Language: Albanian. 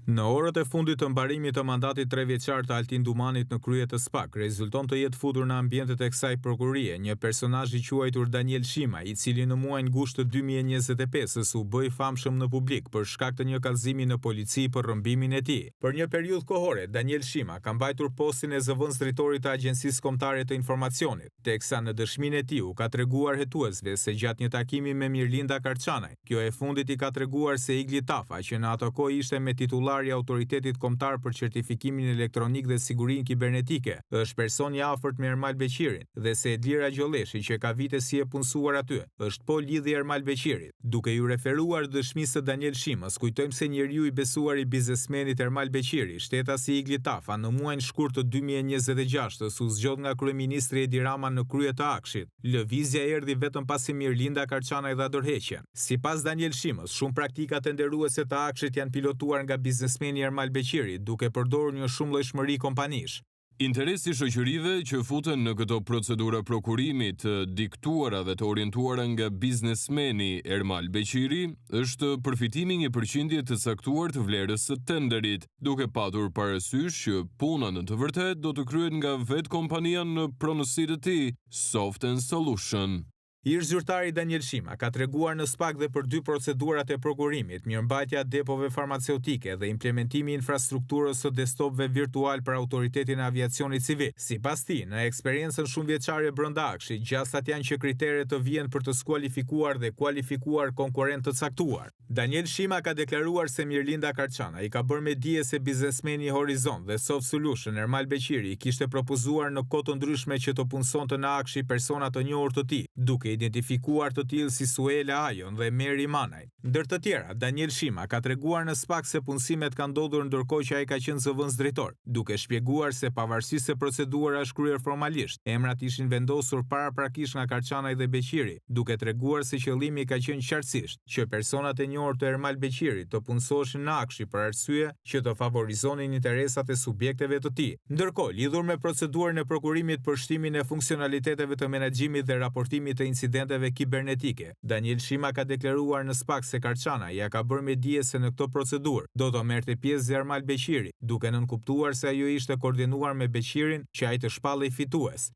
Në orët e fundit të mbarimit të mandatit 3 vjeçar të Altin Dumanit në krye të SPAK, rezulton të jetë futur në ambientet e kësaj prokurie një personazh i quajtur Daniel Shima, i cili në muajin gusht të 2025-s u bë i famshëm në publik për shkak të një kallëzimi në polici për rrëmbimin e tij. Për një periudhë kohore, Daniel Shima ka mbajtur postin e zëvendës drejtorit të Agjencisë Kombëtare të Informacionit, teksa në dëshminë e tij u ka treguar hetuesve se gjatë një takimi me Mirlinda Karçanaj, kjo e fundit i ka treguar se Igli Tafa, që në ato kohë ishte me titullar i Autoritetit Kombëtar për Certifikimin Elektronik dhe Sigurinë Kibernetike, është person i afërt me Ermal Beqirin, dhe se Edlira Gjolleshi, që ka vite si e punësuar aty, është po lidhje Ermal Beqirit. Duke ju referuar dëshmisë së Daniel Shimës, kujtojmë se njeriu i besuar i biznesmenit Ermal Beqiri, shtetasi Igli Tafa, në muajin shkurt të 2026 u zgjodh nga kryeministri Edi Rama në krye të Akshit. Lëvizja erdhi vetëm pasi Mirlinda Karçanaj dha dorëheqjen. Sipas Daniel Shimës, shumë praktikat e nderuese të Akshit janë pilotuar nga biznesmeni Ermal Beqiri, duke përdorur një shumëllojshmëri kompanish. Interesi shoqërive që futen në këto procedura prokurimi të diktuara dhe të orientuara nga biznesmeni Ermal Beqiri është përfitimi një përqindje të caktuar të vlerës së tenderit, duke patur parasysh që puna në të vërtet do të kryhet nga vetë kompania në pronësitë e tij, Soft and Solution. Ish-zyrtari Daniel Shima ka treguar në SPAK dhe për 2 procedurat e prokurimit, mirëmbajtja e depove farmaceutike dhe implementimi i infrastrukturës së desktopëve virtual për Autoritetin e Aviacionit Civil. Sipas tij, në eksperiencën shumëvjeçare brenda Akshit, gjasat janë që kriteret të vijnë për të skualifikuar dhe kualifikuar konkurrent të caktuar. Daniel Shima ka deklaruar se Mirlinda Karçanaj i ka bërë me dije se biznesmeni Horizon dhe Soft Solution Ermal Beqiri i kishte propozuar në kohë të ndryshme që të punsonte në Akshi persona të njohur të tij, duke identifikuar të tillë si Suela Ajon dhe Meri Manaj. Ndër të tjera, Daniel Shima ka treguar në SPAK se punësimet kanë ndodhur ndërkohë që ai ka qenë zëvendës drejtor, duke shpjeguar se pavarësisht se procedura është kryer formalisht, emrat ishin vendosur paraprakisht nga Karçanaj dhe Beqiri, duke treguar se qëllimi ka qenë qartësisht që personat e njohur të Ermal Beqirit të punësoheshin në Akshi për arsye që të favorizonin interesat e subjekteve të tij. Ndërkohë, lidhur me procedurën e prokurimit për shtimin e funksionaliteteve të menaxhimit dhe raportimit të incidenteve kibernetike, Daniel Shima ka deklaruar në SPAK se Karçanaj ja ka bërë me dije se në këtë procedurë do të merrte pjesë Ermal Beqiri, duke nënkuptuar se ajo ishte koordinuar me Beqirin që ai të shpallej fitues.